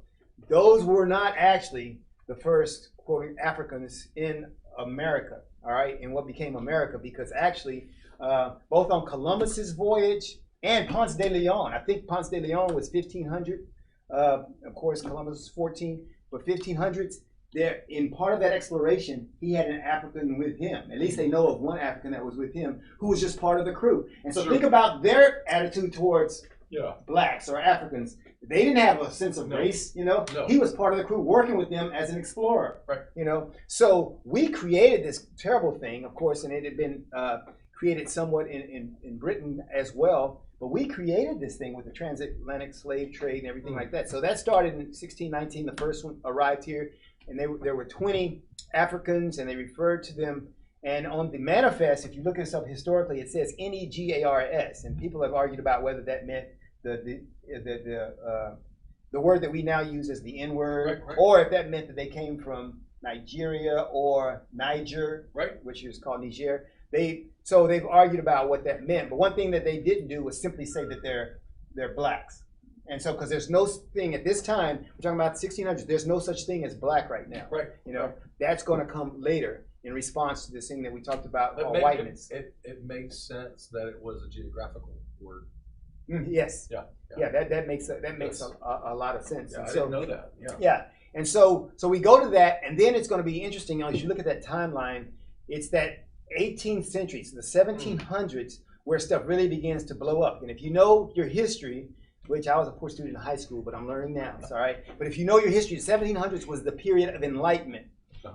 Those were not actually the first, quote, Africans in America, all right, and what became America, because actually, both on Columbus's voyage and Ponce de Leon, I think Ponce de Leon was 1500. Of course, Columbus was 14, but 1500s. There, in part of that exploration, he had an African with him. At least they know of one African that was with him, who was just part of the crew. And so think about their attitude towards blacks or Africans. They didn't have a sense of race, you know. He was part of the crew working with them as an explorer, you know. So we created this terrible thing, of course, and it had been created somewhat in Britain as well. But we created this thing with the transatlantic slave trade and everything like that. So that started in 1619. The first one arrived here, and there were 20 Africans, and they referred to them. And on the manifest, if you look this up historically, it says N-E-G-A-R-S, and people have argued about whether that meant the word that we now use as the N-word, or if that meant that they came from Nigeria or Niger, which is called Niger. So they've argued about what that meant. But one thing that they didn't do was simply say that they're blacks. And so, because there's no thing at this time, we're talking about the 1600s, there's no such thing as black right now. You know, that's going to come later in response to this thing that we talked about called whiteness. It makes sense that it was a geographical word. Yes. That makes a lot of sense. I didn't know that. And so we go to that, and then it's going to be interesting. You know, as you look at that timeline, it's that 18th century, so the 1700s, where stuff really begins to blow up. And if you know your history, which I was a poor student in high school, but I'm learning now, it's all right. But if you know your history, the 1700s was the period of enlightenment.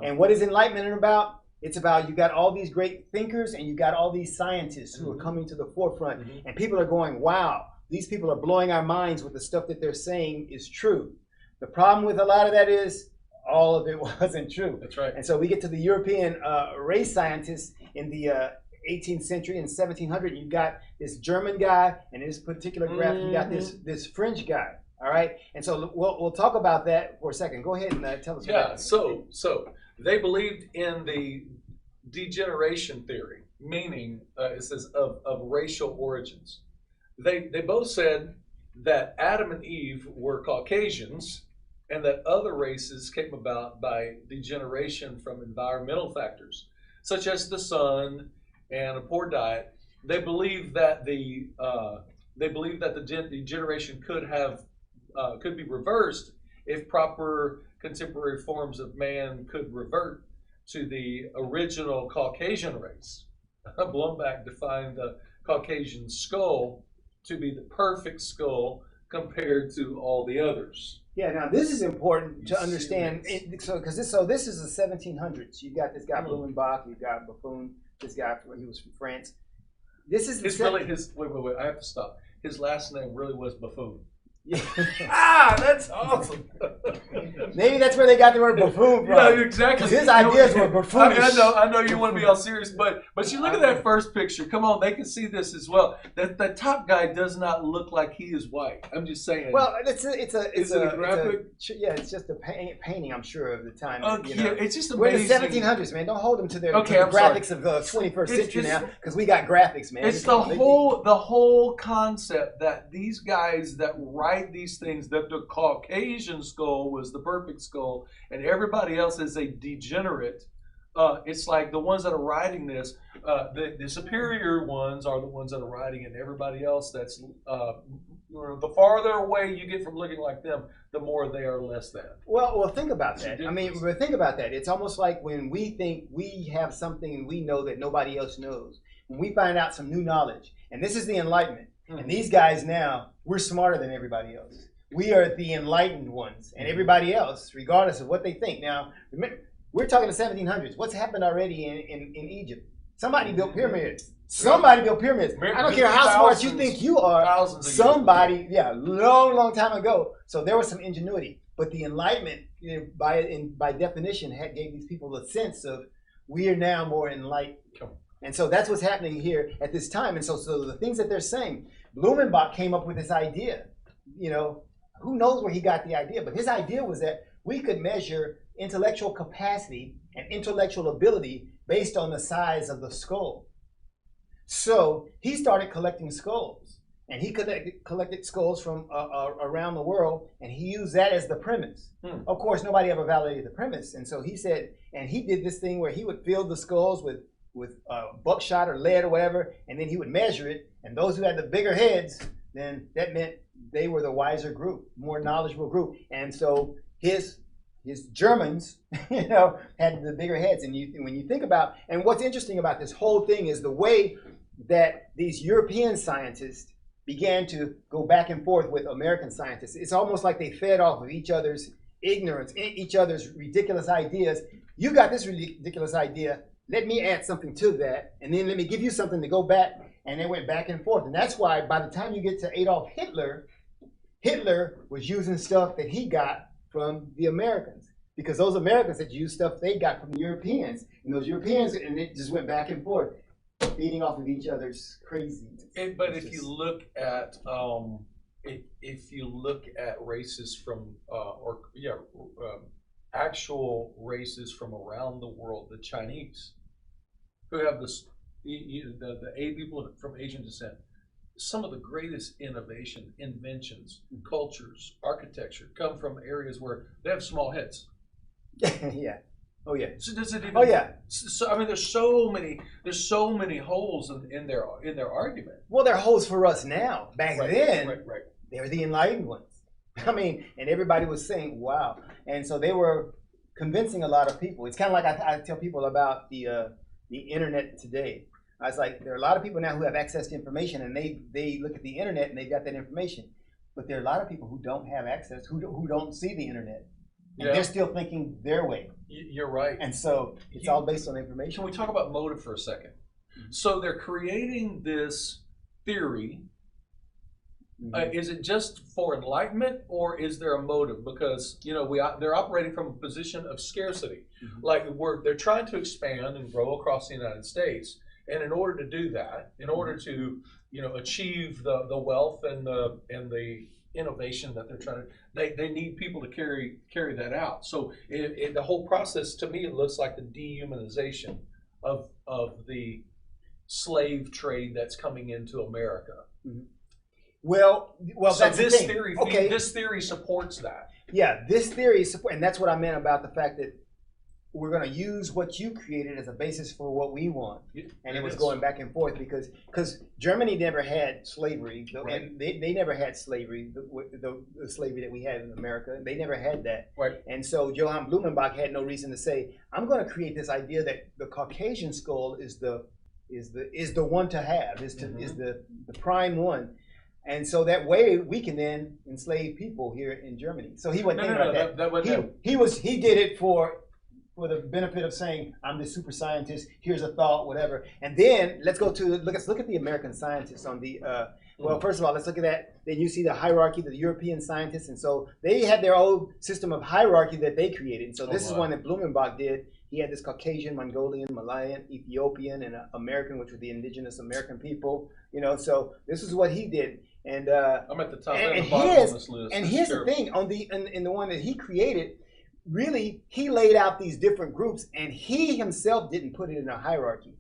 And what is enlightenment about? It's about, you got all these great thinkers and you got all these scientists who are coming to the forefront, and people are going, wow, these people are blowing our minds with the stuff that they're saying is true. The problem with a lot of that is all of it wasn't true. That's right. And so we get to the European race scientists in the 18th century, in 1700, you've got this German guy, and in this particular graph, you got this French guy. All right, and so we'll talk about that for a second. Go ahead and tell us. Yeah. So they believed in the degeneration theory, meaning it says of racial origins. They both said that Adam and Eve were Caucasians, and that other races came about by degeneration from environmental factors, such as the sun and a poor diet. They believe that the degeneration could be reversed if proper contemporary forms of man could revert to the original Caucasian race. Blumback defined the Caucasian skull to be the perfect skull compared to all the others. Yeah, now this is important to understand. This is the 1700s. You got this guy Blumenbach, you got Buffon. This guy, he was from France. This is wait. I have to stop. His last name really was Buffon. That's awesome. Maybe that's where they got the word buffoon from. Yeah, exactly. Because his ideas were buffoonish. I know you want to be all serious, but you look at that first picture. Come on, they can see this as well. That top guy does not look like he is white. I'm just saying. Well, it's a graphic. It's just a painting, I'm sure, of the time. Yeah, it's just amazing. We're in the 1700s, man. Don't hold them to their graphics of the 21st century now, because we got graphics, man. It's the whole concept that these guys that write these things, that the Caucasian skull was the perfect skull and everybody else is a degenerate. It's like the ones that are writing this, the superior ones are the ones that are writing it, and everybody else that's the farther away you get from looking like them, the more they are less than. Well, think about that. I mean, think about that. It's almost like when we think we have something and we know that nobody else knows. When we find out some new knowledge, and this is the Enlightenment, and these guys now, we're smarter than everybody else. We are the enlightened ones, and everybody else, regardless of what they think. Now, remember, we're talking the 1700s. What's happened already in Egypt? Somebody built pyramids. Somebody built pyramids. I don't care how smart you think you are. Somebody, long time ago. So there was some ingenuity. But the Enlightenment, by definition, gave these people a sense of we are now more enlightened. And so that's what's happening here at this time. And so the things that they're saying, Blumenbach came up with this idea. You know, who knows where he got the idea, but his idea was that we could measure intellectual capacity and intellectual ability based on the size of the skull. So he started collecting skulls. and he collected skulls from around the world, and he used that as the premise. Of course, nobody ever validated the premise, and so he said, and he did this thing where he would fill the skulls with buckshot or lead or whatever, and then he would measure it, and those who had the bigger heads, then that meant they were the wiser group, more knowledgeable group, and so his Germans, had the bigger heads. And when you think about, and what's interesting about this whole thing is the way that these European scientists began to go back and forth with American scientists. It's almost like they fed off of each other's ignorance, each other's ridiculous ideas. You got this ridiculous idea. Let me add something to that, and then let me give you something to go back. And they went back and forth. And that's why by the time you get to Adolf Hitler, Hitler was using stuff that he got from the Americans, because those Americans had used stuff they got from the Europeans, and those Europeans, and it just went back and forth, feeding off of each other's craziness. But if you look at races from actual races from around the world, the Chinese, who have the people from Asian descent, some of the greatest inventions, cultures, architecture come from areas where they have small heads. Yeah. Oh yeah. So does it even, oh yeah. So I mean, there's so many holes in their argument. Well, they're holes for us now. Back then, right. They're the enlightened ones. I mean, and everybody was saying, "Wow!" And so they were convincing a lot of people. It's kind of like I tell people about the internet today. I was like, there are a lot of people now who have access to information, and they look at the internet and they've got that information. But there are a lot of people who don't have access, who don't see the internet, and they're still thinking their way. You're right. And so it's all based on information. Can we talk about motive for a second? So they're creating this theory. Is it just for enlightenment, or is there a motive? Because they're operating from a position of scarcity. Like they're trying to expand and grow across the United States. And in order to do that, in order to achieve the wealth and the innovation that they're trying to, they need people to carry that out. So the whole process, to me, it looks like the dehumanization of the slave trade that's coming into America. Well, so that's this the thing. theory. Okay. This theory supports that. Yeah, this theory support, and that's what I meant about the fact that we're going to use what you created as a basis for what we want. And it was going back and forth because Germany never had slavery, and they never had slavery, the slavery that we had in America. They never had that. Right. And so Johann Blumenbach had no reason to say, I'm going to create this idea that the Caucasian skull is the one to have, is the prime one. And so that way we can then enslave people here in Germany. So he wasn't thinking about that. He did it for the benefit of saying, I'm the super scientist, here's a thought, whatever. And then let's look at the American scientists on the well, first of all, let's look at that. Then you see the hierarchy, the European scientists, and so they had their own system of hierarchy that they created. And so this is one that Blumenbach did. He had this Caucasian, Mongolian, Malayan, Ethiopian, and American, which were the indigenous American people. So this is what he did. And I'm at the top and the bottom of this list. And here's the thing: in the one that he created, really, he laid out these different groups, and he himself didn't put it in a hierarchy.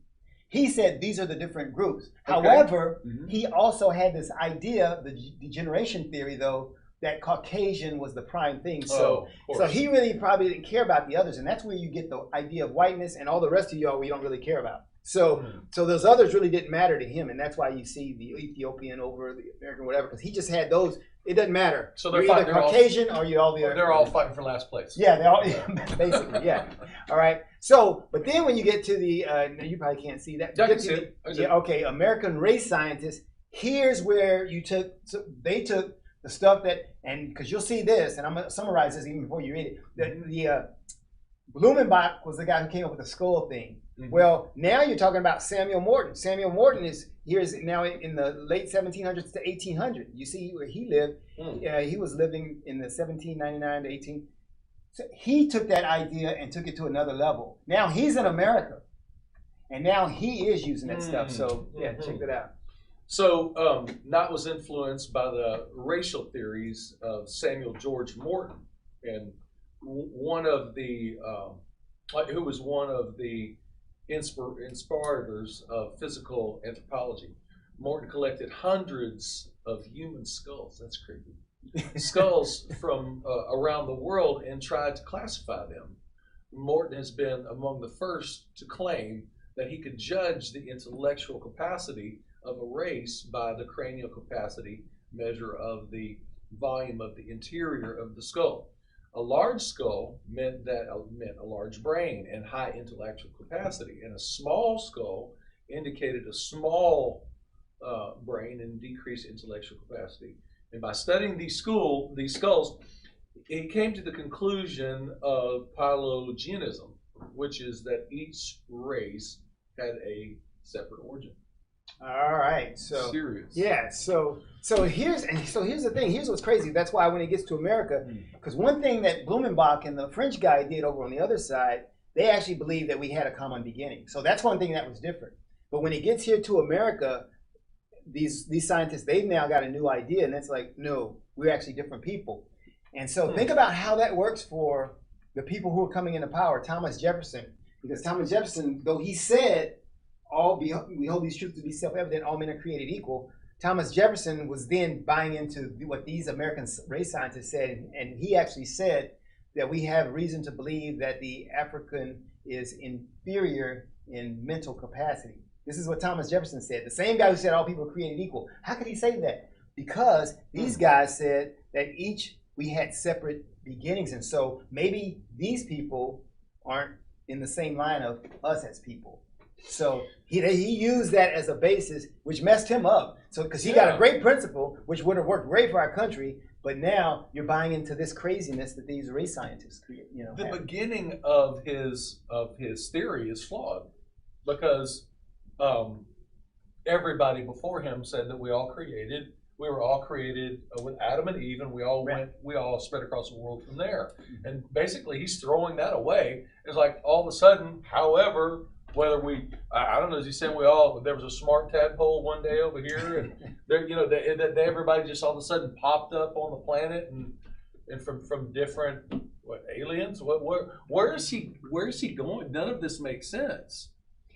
He said these are the different groups. Okay. However, he also had this idea, the degeneration theory, though, that Caucasian was the prime thing. So he really probably didn't care about the others, and that's where you get the idea of whiteness and all the rest of y'all we don't really care about. So those others really didn't matter to him, and that's why you see the Ethiopian over the American, whatever, because he just had those. It doesn't matter. So they're either Caucasian or you're all the other. They're all fighting for last place. Yeah, they're all basically, yeah. All right. So, but then when you get to the, you probably can't see that. I can see it. Okay. American race scientists. Here's where they took the stuff that, and because you'll see this, and I'm gonna summarize this even before you read it. The Blumenbach was the guy who came up with the skull thing. Well, now you're talking about Samuel Morton. Samuel Morton is now in the late 1700s to 1800. You see where he lived. He was living in the 1799 to 18. So he took that idea and took it to another level. Now he's in America, and now he is using that stuff. So check that out. So Knott was influenced by the racial theories of Samuel George Morton, and one of the who was one of the inspirators of physical anthropology. Morton collected hundreds of human skulls. That's creepy. Skulls from around the world and tried to classify them. Morton has been among the first to claim that he could judge the intellectual capacity of a race by the cranial capacity measure of the volume of the interior of the skull. A large skull meant a large brain and high intellectual capacity, and a small skull indicated a small brain and decreased intellectual capacity. And by studying these skulls, he came to the conclusion of phylogenism, which is that each race had a separate origin. All right, so Serious. yeah, so here's the thing. Here's what's crazy. That's why when it gets to America, because one thing that Blumenbach and the French guy did over on the other side, they actually believed that we had a common beginning. So that's one thing that was different. But when it gets here to America, these scientists, they've now got a new idea, and it's like, no, we're actually different people. And so think about how that works for the people who are coming into power. Thomas Jefferson, because Thomas Jefferson, though he said, we hold these truths to be self-evident, all men are created equal, Thomas Jefferson was then buying into what these American race scientists said, and he actually said that we have reason to believe that the African is inferior in mental capacity. This is what Thomas Jefferson said, the same guy who said all people are created equal. How could he say that? Because these guys said that we had separate beginnings, and so maybe these people aren't in the same line of us as people. So he used that as a basis, which messed him up. So because he got a great principle, which would have worked great for our country, but now you're buying into this craziness that these race scientists create. The beginning of his theory is flawed, because everybody before him said that we were all created with Adam and Eve, and we all spread across the world from there. And basically, he's throwing that away. It's like all of a sudden, however, whether I don't know, is he saying there was a smart tadpole one day over here, and everybody just all of a sudden popped up on the planet, and from different aliens? Where is he going? None of this makes sense.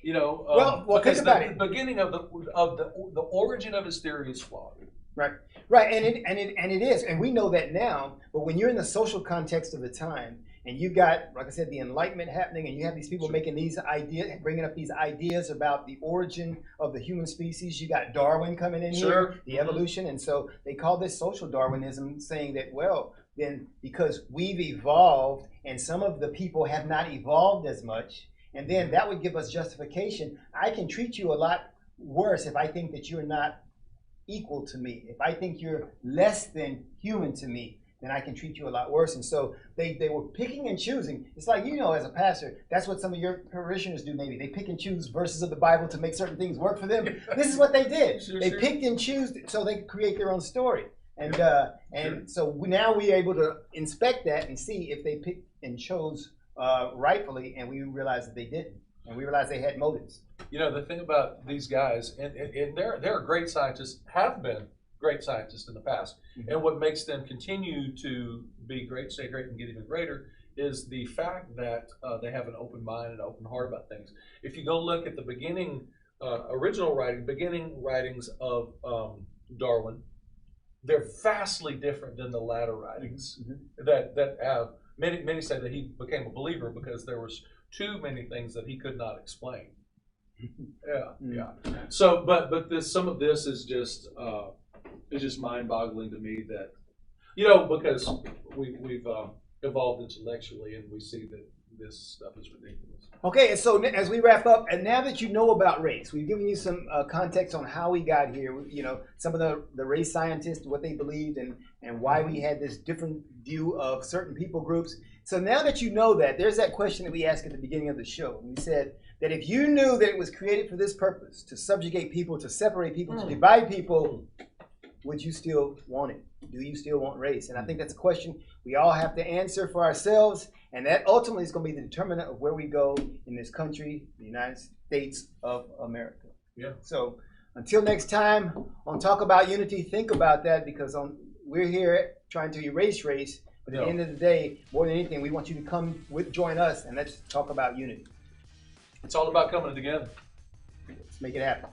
Well, because think about it. The beginning of the origin of his theory is flawed. Right, and it is, and we know that now. But when you're in the social context of the time, and you got, like I said, the Enlightenment happening, and you have these people making these ideas, bringing up these ideas about the origin of the human species. You got Darwin coming in here, the evolution, and so they call this social Darwinism, saying that, well, then because we've evolved, and some of the people have not evolved as much, and then that would give us justification. I can treat you a lot worse if I think that you're not equal to me. If I think you're less than human to me, then I can treat you a lot worse. And so they were picking and choosing. It's like, as a pastor, that's what some of your parishioners do maybe. They pick and choose verses of the Bible to make certain things work for them. This is what they did. They picked and chose so they could create their own story. And so now we're able to inspect that and see if they picked and chose rightfully, and we realized that they didn't. And we realized they had motives. The thing about these guys, and they're great scientists, have been great scientists in the past. And what makes them continue to be great, stay great, and get even greater is the fact that they have an open mind and open heart about things. If you go look at the beginning writings of Darwin, they're vastly different than the latter writings that have, many say that he became a believer because there was too many things that he could not explain. So, but some of this is just mind-boggling to me that, because we've evolved intellectually, and we see that this stuff is ridiculous. Okay, and so as we wrap up, and now that you know about race, we've given you some context on how we got here. Some of the race scientists, what they believed, and why we had this different view of certain people groups. So now that you know that, there's that question that we asked at the beginning of the show. We said that if you knew that it was created for this purpose, to subjugate people, to separate people, to divide people, would you still want it? Do you still want race? And I think that's a question we all have to answer for ourselves, and that ultimately is going to be the determinant of where we go in this country, the United States of America. So until next time on Talk About Unity, think about that, because we're here trying to erase race, but at the end of the day, more than anything, we want you to join us, and let's talk about unity. It's all about coming together. Let's make it happen.